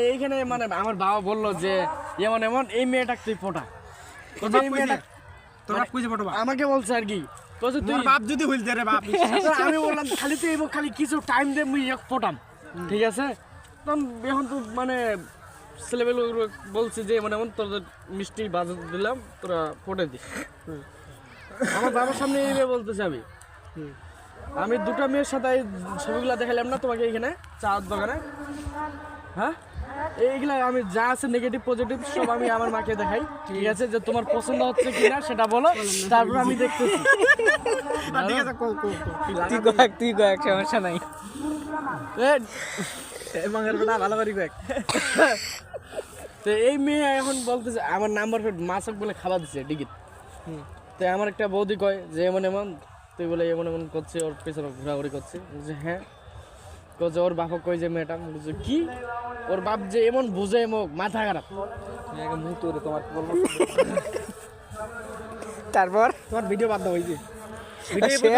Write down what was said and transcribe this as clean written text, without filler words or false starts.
এইখানে মানে আমার বাবা বললো যে এমন এমন এই মেয়েটা তুই পটা এই মেয়েটা তোরা কইছে ফটো বাপ আমাকে বলছে আর কি বলছে তুই তোর বাপ যদি হইল রে বাপ আমি বললাম খালি তুই খালি কিছু টাইম দে মুই এক পটাম ঠিক আছে তখন এখন তো মানে ছেলেবেলে বলছে যে মানে এমন তোদের মিষ্টি বাজার দিলাম তোরা পটে দিস আমার বাবার সামনে এই মেয়ে বলতেছে আমি দুটো মেয়ের সাথে এই ছবিগুলো দেখালাম না তোমাকে এইখানে চার দোকানে হ্যাঁ এইগুলা আমি যা আছে নেগেটিভ পজিটিভ সব আমি আমার মাকে দেখাই ঠিক আছে যে তোমার পছন্দ হচ্ছে কিনা সেটা বলো তারপর আমি দেখতেছি ঠিক আছে কো তুই কয়েক সমস্যা নাই মাঙ্গার বেটা ভালো করি কয়েক তো এই মেয়ে এখন বলতেছে আমার নাম্বার মাছক বলে খাবার দিচ্ছে টিকিট তো আমার একটা বৌদি কয় যে এমন এমন তুই বলে এমন এমন করছে ওর পেছনে ঘোরাঘুরি করছে যে হ্যাঁ যে ওর বাপক কই যে মেয়েটা বলছে কি ওর বাপ যে এমন বুঝে মুখ মাথা খারাপ মুখ তো তোমার বলবো তারপর তোমার ভিডিও বাদ দাও হইছে সে